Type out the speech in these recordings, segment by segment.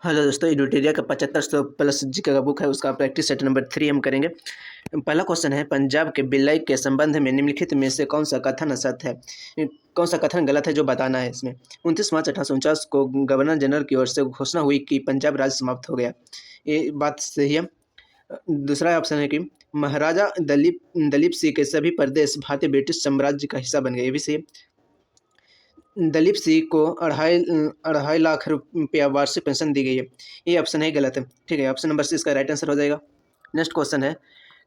Hello दोस्तों, एडुटेरिया का 7500 plus GK का बुक है, उसका प्रैक्टिस सेट नंबर 3 हम करेंगे। पहला क्वेश्चन है, पंजाब के विलय के संबंध में निम्नलिखित में से कौन सा कथन सत्य है, कौन सा कथन गलत है, जो बताना है इसमें। 29 मार्च 1849 को गवर्नर जनरल की ओर से घोषणा हुई कि पंजाब राज्य समाप्त हो गया। ये बात सही है। दूसरा ऑप्शन है कि महाराजा दलीप दलीप सिंह के सभी प्रदेश भारतीय ब्रिटिश साम्राज्य का हिस्सा बन गए। ये भी सही है। दलीप सिंह को अढ़ाई लाख रुपया वार्षिक पेंशन दी गई है। ये ऑप्शन है गलत है। ठीक है, ऑप्शन नंबर सी इसका राइट आंसर हो जाएगा। नेक्स्ट क्वेश्चन है,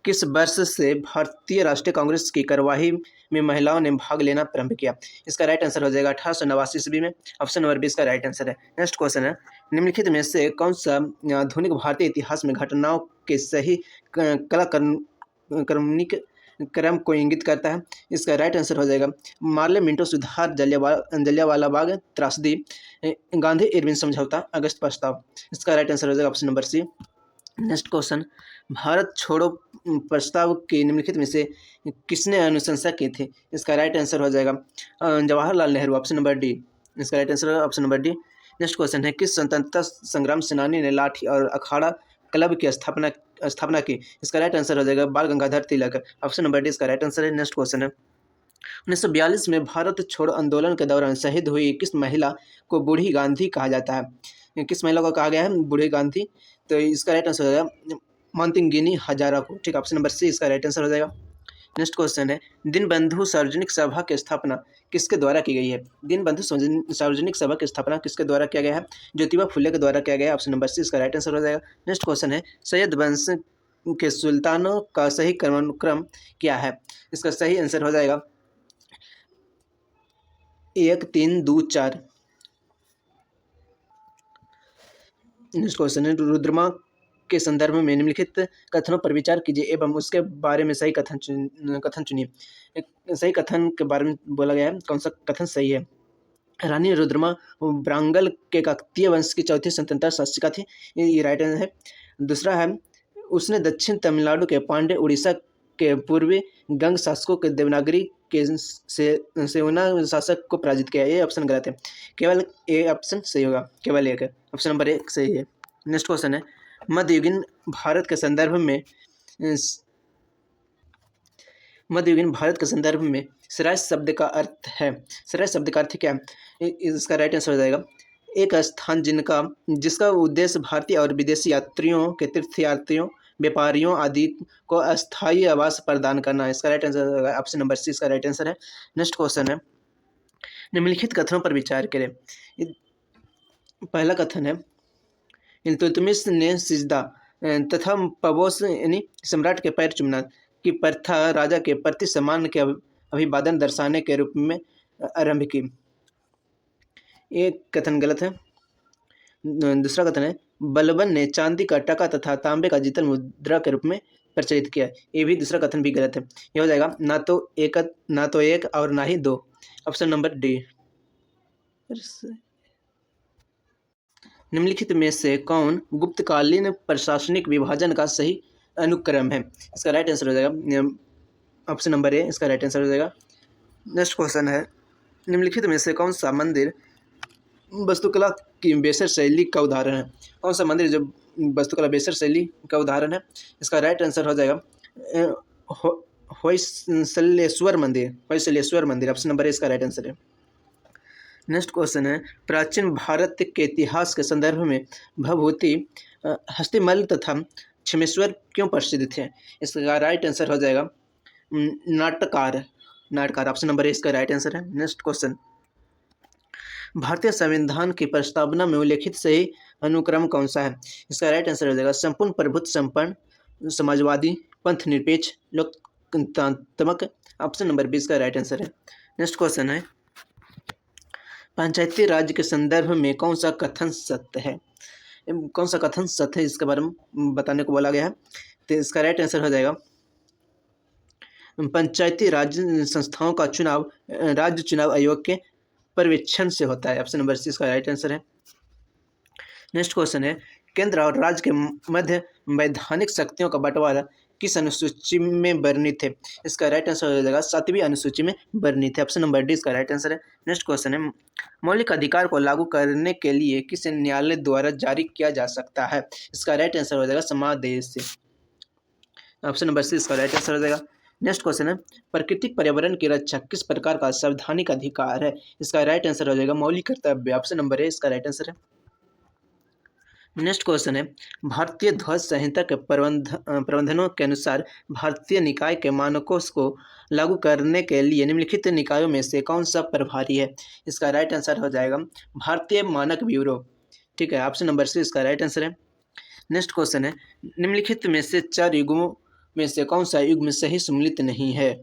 किस वर्ष से भारतीय राष्ट्रीय कांग्रेस की कार्यवाही में महिलाओं ने भाग लेना प्रारंभ किया। इसका राइट आंसर हो जाएगा 1889 ईस्वी में। ऑप्शन नंबर बी इसका राइट आंसर है। नेक्स्ट क्वेश्चन है, निम्नलिखित में से कौन सा आधुनिक भारतीय इतिहास में घटनाओं के सही क्रमिक क्रम को इंगित करता है। इसका राइट आंसर हो जाएगा मार्ले मिंटो सुधार, जलियांवाला बाग त्रासदी, गांधी इरविन समझौता, अगस्त प्रस्ताव। इसका राइट आंसर हो जाएगा option number C. Next question, Bharat छोड़ो प्रस्ताव की निम्नलिखित में से किसने अनुशंसा की थी। इसका राइट आंसर हो जाएगा Jawaharlal Nehru, option number D. इसका right answer option number D. Next question है, किस स्वतंत्रता संग्राम सेनानी ने लाठी और अखाड़ा क्लब की स्थापना की। इसका राइट आंसर हो जाएगा बाल Gangadhar Tilak, option number D इसका राइट आंसर है। नेक्स्ट क्वेश्चन है, 1942 में भारत छोड़ो आंदोलन के दौरान शहीद हुई किस महिला को बूढ़ी गांधी कहा जाता है। किस महिला को कहा गया है बूढ़ी गांधी। तो इसका राइट आंसर हो जाएगा मातंगिनी हजारा को। ठीक, ऑप्शन नंबर सी इसका राइट आंसर हो जाएगा। नेक्स्ट क्वेश्चन है, दीनबंधु सार्वजनिक सभा की स्थापना किसके द्वारा की गई है। दीनबंधु सार्वजनिक सभा की स्थापना किसके द्वारा किया गया है। ज्योतिबा फुले के द्वारा किया गया है, ऑप्शन नंबर सी इसका राइट आंसर हो जाएगा। नेक्स्ट क्वेश्चन है, सैयद वंश के सुल्तानों का सही क्रम क्या है। इसका सही आंसर हो जाएगा 1 3 2 4। नेक्स्ट क्वेश्चन है, रुद्रमा के संदर्भ में निम्नलिखित कथनों पर विचार कीजिए एवं उसके बारे में सही कथन चुनिए। सही कथन के बारे में बोला गया है, कौन सा कथन सही है। रानी रुद्रमा ब्रांगल के काकतीय वंश की चौथी स्वतंत्रता शासिका थी। ये राइट आंसर है। दूसरा है, उसने दक्षिण तमिलनाडु के पांड्य, उड़ीसा के पूर्वी गंग शासकों के देवनागरी के सेवना शासक को पराजित किया। ये ऑप्शन गलत है, केवल ए ऑप्शन सही होगा, केवल एक है, ऑप्शन नंबर एक सही है। नेक्स्ट क्वेश्चन है, मध्ययुगीन भारत के संदर्भ में सराय शब्द का अर्थ है। सराय शब्द का अर्थ क्या है। इसका राइट आंसर हो जाएगा एक स्थान जिसका उद्देश्य भारतीय और विदेशी यात्रियों के तीर्थयात्रियों, व्यापारियों आदि को अस्थायी आवास प्रदान करना है। इसका राइट आंसर होगा ऑप्शन नंबर सी इसका राइट आंसर है। नेक्स्ट क्वेश्चन है, निम्नलिखित कथनों पर विचार करें। पहला कथन है, इल्तुतमिश ने सिजदा तथा पबोस यानी सम्राट के पैर चूमना की प्रथा राजा के प्रति सम्मान के अभिवादन दर्शाने के रूप में आरंभ की। ये कथन गलत है। दूसरा कथन है, बलबन ने चांदी का टका तथा तांबे का जीतल मुद्रा के रूप में प्रचलित किया। ये भी दूसरा कथन भी गलत है। ये हो जाएगा ना तो एक और ना ही दो, ऑप्शन नंबर डी। निम्नलिखित में से कौन गुप्तकालीन प्रशासनिक विभाजन का सही अनुक्रम है। इसका राइट आंसर हो जाएगा ऑप्शन नंबर ए इसका राइट आंसर हो जाएगा। नेक्स्ट क्वेश्चन है, निम्नलिखित में से कौन सा मंदिर वास्तुकला की बेसर शैली का उदाहरण है। कौन सा मंदिर जो वास्तुकला बेसर शैली का उदाहरण है। इसका राइट आंसर हो जाएगा होयसलेश्वर मंदिर, ऑप्शन नंबर ए इसका राइट आंसर है। नेक्स्ट क्वेश्चन है, प्राचीन भारत के इतिहास के संदर्भ में भभूति, हस्तिमल तथा क्षमेश्वर क्यों प्रसिद्ध थे। इसका राइट आंसर हो जाएगा नाटकार, ऑप्शन नंबर ए इसका राइट आंसर है। नेक्स्ट क्वेश्चन, भारतीय संविधान की प्रस्तावना में उल्लेखित सही अनुक्रम कौन सा है। इसका राइट आंसर हो जाएगा संपूर्ण प्रभुत्व संपन्न, समाजवादी, पंथ निरपेक्ष, लोकतांत्रिक, ऑप्शन नंबर बी इसका राइट आंसर है। नेक्स्ट क्वेश्चन है, पंचायती राज के संदर्भ में कौन सा कथन सत्य है। कौन सा कथन सत्य है इसके बारे में बताने को बोला गया है। तो इसका राइट आंसर हो जाएगा पंचायती राज संस्थाओं का चुनाव राज्य चुनाव आयोग के पर्यवेक्षण से होता है, ऑप्शन नंबर सी इसका राइट आंसर है। नेक्स्ट क्वेश्चन है, केंद्र और राज्य के मध्य वैधानिक शक्तियों का बंटवारा किस अनुसूची में वर्णित है? इसका राइट आंसर हो जाएगा 7वीं अनुसूची में वर्णित है। ऑप्शन नंबर डी इसका राइट आंसर है। नेक्स्ट क्वेश्चन है, मौलिक अधिकार को लागू करने के लिए किस न्यायालय द्वारा जारी किया जा सकता है? इसका राइट आंसर हो जाएगा समादेश से। ऑप्शन नंबर सी इसका राइट आंसर हो जाएगा। नेक्स्ट क्वेश्चन है, प्राकृतिक पर्यावरण की रक्षा किस प्रकार का संवैधानिक अधिकार है? इसका राइट आंसर हो जाएगा मौलिक कर्तव्य। ऑप्शन नंबर ए इसका राइट आंसर है। नेक्स्ट क्वेश्चन है, भारतीय ध्वज संहिता के प्रबंधनों के अनुसार भारतीय निकाय के मानकों को लागू करने के लिए निम्नलिखित निकायों में से कौन सा प्रभारी है? इसका राइट आंसर हो जाएगा भारतीय मानक ब्यूरो। ठीक है, ऑप्शन नंबर सी इसका राइट आंसर है। नेक्स्ट क्वेश्चन है, निम्नलिखित में से 4 युग्मों में से कौन सा युग्म सही सम्मिलित नहीं है?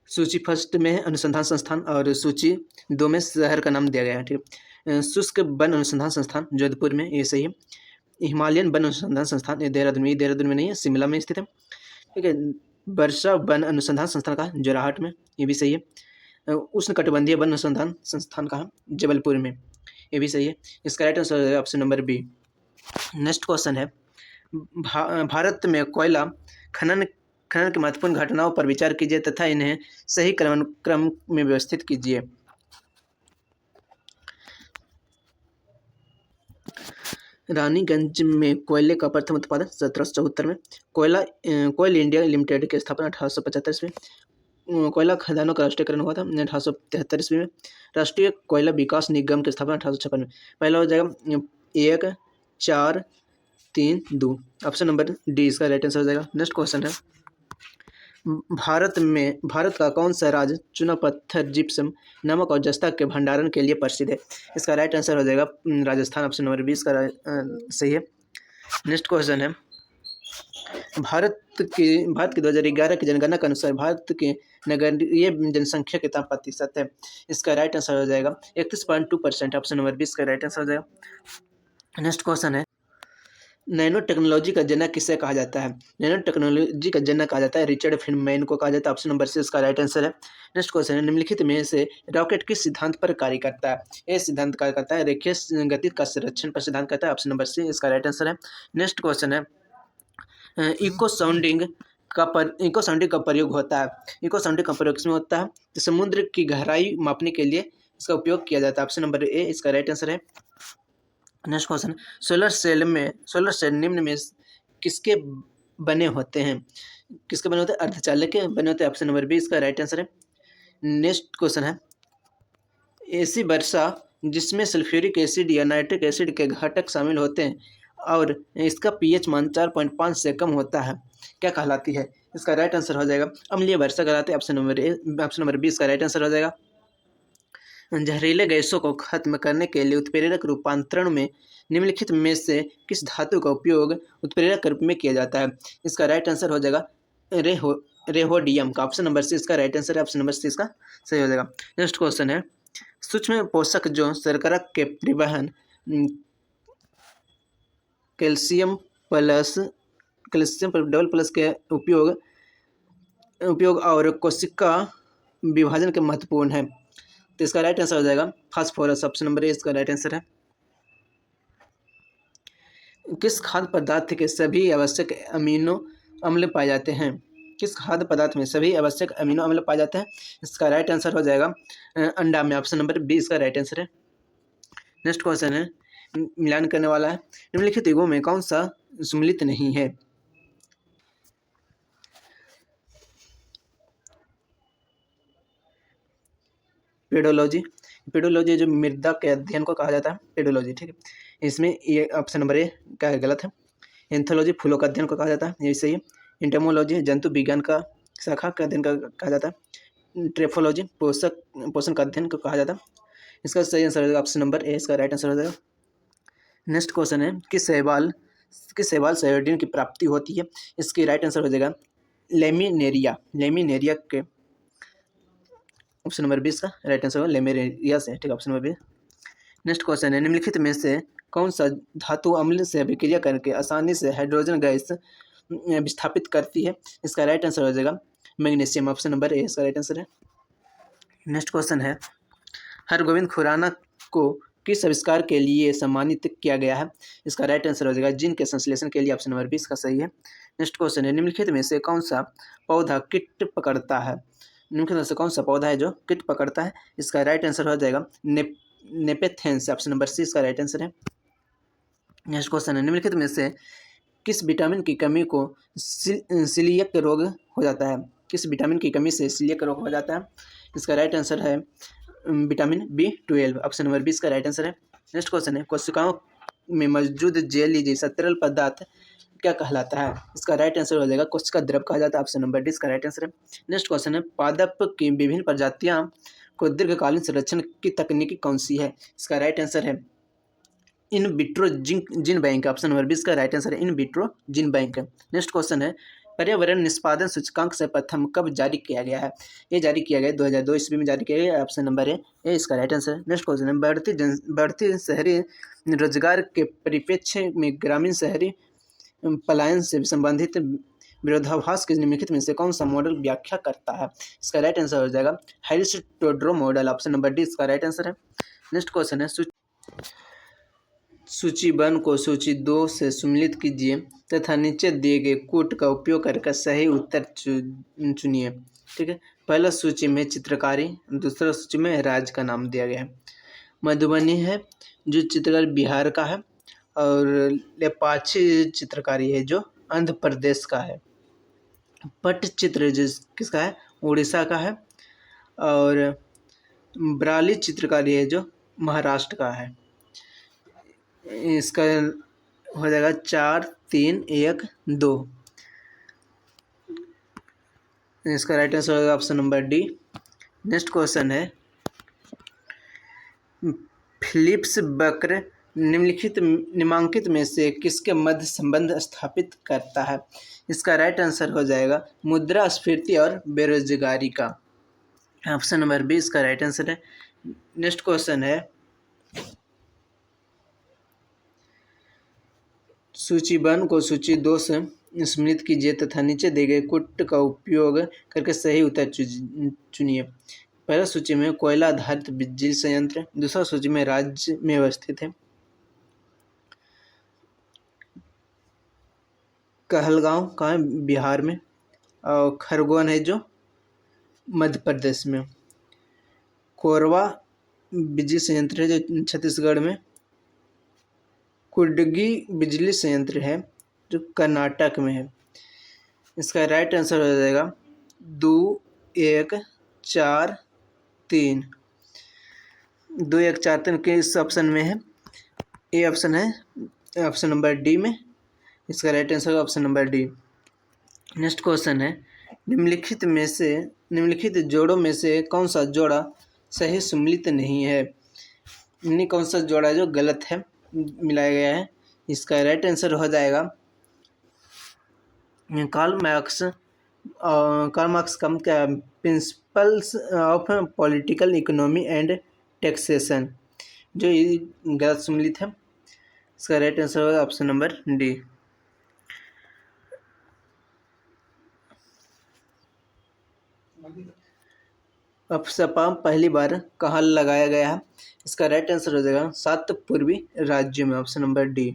सूची फर्स्ट में अनुसंधान संस्थान और सूची 2 में शहर का नाम दिया गया है। ठीक है, शुष्क वन अनुसंधान संस्थान जोधपुर में, ये सही है। हिमालयन वन अनुसंधान संस्थान ये देहरादून में नहीं है, शिमला में स्थित है। ठीक है, वर्षा वन अनुसंधान संस्थान का जोराहट में, ये भी सही है। उष्णकटिबंधीय वन अनुसंधान संस्थान का जबलपुर में, ये भी सही है। इसका राइट आंसर है option number B. Next question है, भारत में कोयला खनन की महत्वपूर्ण घटनाओं पर विचार कीजिए तथा इन्हें सही क्रम में व्यवस्थित कीजिए। रानीगंज में कोयले का प्रथम उत्पादन 1774 में। कोयल इंडिया लिमिटेड की स्थापना 1875 में। कोयला खदानों का राष्ट्रीयकरण हुआ था 1873 में। राष्ट्रीय कोयला विकास निगम की स्थापना 1856 में। पहला हो जाएगा 1 4 3 2। ऑप्शन नंबर डी इसका राइट आंसर हो जाएगा। नेक्स्ट क्वेश्चन है, भारत का कौन सा राज्य चूना पत्थर, जिप्सम, नमक और जस्ता के भंडारण के लिए प्रसिद्ध है? इसका राइट आंसर हो जाएगा राजस्थान। ऑप्शन नंबर 20 का सही है। नेक्स्ट क्वेश्चन है, भारत की 2011 की जनगणना के अनुसार भारत की नगरीय जनसंख्या कितना प्रतिशत है? इसका राइट आंसर हो जाएगा 31.2%। ऑप्शन नंबर 20 का राइट आंसर हो जाएगा। नेक्स्ट क्वेश्चन है, नैनो टेक्नोलॉजी का जनक किसे कहा जाता है? नैनो टेक्नोलॉजी का जनक कहा जाता है रिचर्ड फीनमैन को कहा जाता है। ऑप्शन नंबर सी इसका राइट आंसर है। नेक्स्ट क्वेश्चन है, निम्नलिखित में से रॉकेट किस सिद्धांत पर कार्य करता है? ये सिद्धांत कार्य करता है रेखीय गति का संरक्षण पर सिद्धांत करता है। ऑप्शन नंबर सी इसका राइट आंसर है। नेक्स्ट क्वेश्चन है, इको साउंडिंग का प्रयोग होता है। इको साउंडिंग का प्रयोग किसमें होता है? तो समुद्र की गहराई मापने के लिए इसका उपयोग किया जाता है। ऑप्शन नंबर ए इसका राइट आंसर है। नेक्स्ट क्वेश्चन, सोलर सेल निम्न में किसके बने होते हैं? किसके बने होते हैं? अर्धचालक के बने होते हैं। ऑप्शन नंबर बी इसका राइट आंसर है। नेक्स्ट क्वेश्चन है, ऐसी वर्षा जिसमें सल्फ्यूरिक एसिड या नाइट्रिक एसिड के घटक शामिल होते हैं और इसका पीएच मान 4.5 से कम होता है, क्या कहलाती है? इसका राइट आंसर हो जाएगा अम्लीय वर्षा कहलाती है। ऑप्शन नंबर बी इसका राइट आंसर हो जाएगा। जहरीले गैसों को खत्म करने के लिए उत्प्रेरक रूपांतरण में निम्नलिखित में से किस धातु का उपयोग उत्प्रेरक के रूप में किया जाता है? इसका राइट आंसर हो जाएगा रेहोडियम का। ऑप्शन नंबर सी इसका राइट आंसर है। ऑप्शन नंबर सी इसका सही हो जाएगा। नेक्स्ट क्वेश्चन है, सूक्ष्म पोषक जो शर्करा के परिवहन कैल्शियम डबल प्लस के उपयोग और कोशिका विभाजन के महत्वपूर्ण है, तो इसका राइट आंसर हो जाएगा फास्फोरस। ऑप्शन नंबर ए इसका राइट आंसर है। किस खाद्य पदार्थ के सभी आवश्यक अमीनो अम्ल पाए जाते हैं? किस खाद्य पदार्थ में सभी आवश्यक अमीनो अम्ल पाए जाते हैं? इसका राइट आंसर हो जाएगा अंडा में। ऑप्शन नंबर बी इसका राइट आंसर है। नेक्स्ट क्वेश्चन है, मिलान करने वाला है, निम्नलिखित युगों में कौन सा सम्मिलित नहीं है? पेडोलॉजी जो मृदा के अध्ययन को कहा जाता है, पेडोलॉजी। ठीक है, इसमें ये ऑप्शन नंबर ए क्या है? गलत है। एंथोलॉजी फूलों का अध्ययन को कहा जाता है, ये सही है। एंटोमोलॉजी जंतु विज्ञान का शाखा का अध्ययन कहा जाता है। ट्रेफोलॉजी पोषण का अध्ययन को कहा जाता है। इसका सही आंसर हो जाएगा ऑप्शन नंबर ए इसका राइट आंसर हो जाएगा। नेक्स्ट क्वेश्चन है, किस शैवाल से आयोडीन की प्राप्ति होती है? इसकी राइट आंसर हो जाएगा लेमिनेरिया के। ऑप्शन नंबर 20 का राइट आंसर होगा लेमिनेरिया से। ठीक है, ऑप्शन नंबर 20। नेक्स्ट क्वेश्चन है, निम्नलिखित में से कौन सा धातु अम्ल से अभिक्रिया करके आसानी से हाइड्रोजन गैस विस्थापित करती है? इसका राइट आंसर हो जाएगा मैग्नीशियम। ऑप्शन नंबर ए इसका राइट आंसर है। नेक्स्ट क्वेश्चन है, हरगोविंद खुराना को किस आविष्कार के लिए सम्मानित किया गया है? इसका राइट आंसर हो जाएगा जिंक के संश्लेषण के लिए। ऑप्शन नंबर 20 का सही है। नेक्स्ट क्वेश्चन है, निम्नलिखित में से कौन सा पौधा कीट पकड़ता है? निम्नलिखित में से कौन सा पौधा है जो कीट पकड़ता है? इसका राइट आंसर हो जाएगा नेपेथेंस। ऑप्शन नंबर सी इसका राइट आंसर है। नेक्स्ट क्वेश्चन है, निम्नलिखित में से किस विटामिन की कमी को सीलियक रोग हो जाता है? किस विटामिन की कमी से सीलियक रोग हो जाता है? इसका राइट आंसर है विटामिन B12। ऑप्शन नंबर 20 का राइट आंसर है। नेक्स्ट क्वेश्चन है, कोशिकाओं में मौजूद जेली जैसा तरल पदार्थ क्या कहलाता है? इसका राइट आंसर हो जाएगा कोशिका द्रव कहा जाता है। ऑप्शन नंबर 20 का राइट आंसर है। नेक्स्ट क्वेश्चन है, पादप की विभिन्न प्रजातियां को दीर्घकालीन संरक्षण की तकनीकी कौन सी है? इसका राइट आंसर है in vitro gene bank. Option number 20 का राइट आंसर है in vitro gene bank. Next question है, पर्यावरण निष्पादन सूचकांक से प्रथम कब जारी किया गया है? ये जारी किया गया 2002 ईस्वी में जारी किया गया। ऑप्शन नंबर ए इसका राइट आंसर है। नेक्स्ट क्वेश्चन है, बढ़ती शहरी रोजगार के परिप्रेक्ष्य में ग्रामीण शहरी पलायन से संबंधित विरोधाभास के निम्नलिखित में से कौन सा मॉडल व्याख्या करता है? इसका राइट आंसर हो जाएगा Harrod Domar model. Option number D इसका राइट आंसर है। नेक्स्ट क्वेश्चन है, सूची 1 को सूची 2 से सम्मिलित कीजिए तथा नीचे दिए गए कोड का उपयोग करके सही उत्तर चुनिए। ठीक है, पहला सूची में चित्रकारी, दूसरा सूची में राज्य का नाम दिया गया है। मधुबनी है जो चित्रकारी बिहार का है, और लेपाक्षी चित्रकारी है जो आंध्र प्रदेश का है। पट्टचित्र जो किसका है? उड़ीसा का है। और ब्राली चित्रकारी है जो महाराष्ट्र का है। इसका हो जाएगा 4, 3, 1, 2। इसका राइट आंसर होगा option number D. Next question है, फिलिप्स वक्र निम्नलिखित में से किसके मध्य संबंध स्थापित करता है? इसका राइट आंसर हो जाएगा मुद्रास्फीति और बेरोजगारी का। ऑप्शन नंबर बी इसका राइट आंसर है। नेक्स्ट क्वेश्चन है, सूची 1 को सूची 2 से सम्मिलित कीजिए तथा नीचे दिए गए कोड का उपयोग करके सही उत्तर चुनिए। पहला सूची में कोयला आधारित बिजली संयंत्र, दूसरा सूची में राज्य में अवस्थित है कहलगांव का है बिहार में, और खरगोन है जो मध्य प्रदेश में। कोरबा बिजली संयंत्र है जो छत्तीसगढ़ में। कुडगी बिजली संयंत्र है जो कर्नाटक में है। इसका राइट आंसर हो जाएगा 2, 1, 4, 3। 2, 1, 4, 3 किस ऑप्शन में है? ए ऑप्शन है ऑप्शन नंबर डी में। इसका right answer option number D. Next question है, निम्नलिखित जोड़ों में से कौन सा जोड़ा सही सम्मिलित नहीं है? यानी कौन सा जोड़ा जो गलत है मिलाया गया है? इसका राइट आंसर हो जाएगा कार्ल मार्क्स कम क्या principles of political economy and taxation, जो गलत सम्मिलित है। इसका राइट आंसर होगा ऑप्शन नंबर डी। अपसपा पहली बार कहाँ लगाया गया है? इसका राइट आंसर हो जाएगा 7 पूर्वी राज्यों में। Option number D.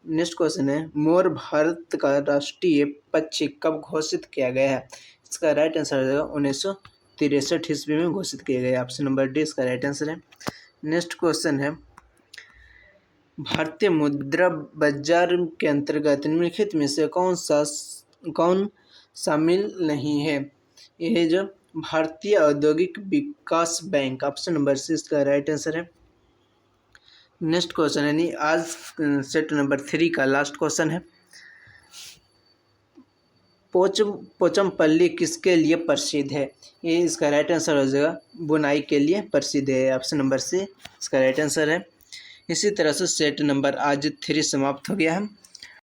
Next question है, मोर भारत का राष्ट्रीय पक्षी कब घोषित किया गया है? इसका राइट आंसर हो जाएगा 1963 ईस्वी में घोषित किया गया। ऑप्शन नंबर डी इसका राइट आंसर है। नेक्स्ट क्वेश्चन है, भारतीय मुद्रा बाजार के अंतर्गत निम्नलिखित में से कौन शामिल नहीं है? यह जो भारतीय औद्योगिक विकास बैंक। ऑप्शन नंबर सी इसका राइट आंसर है। नेक्स्ट क्वेश्चन है, नहीं आज सेट नंबर 3 का लास्ट क्वेश्चन है, पोचमपल्ली किसके लिए प्रसिद्ध है? ये इसका राइट आंसर हो जाएगा बुनाई के लिए प्रसिद्ध है। ऑप्शन नंबर सी इसका राइट आंसर है। इसी तरह से सेट नंबर आज 3 समाप्त हो गया है।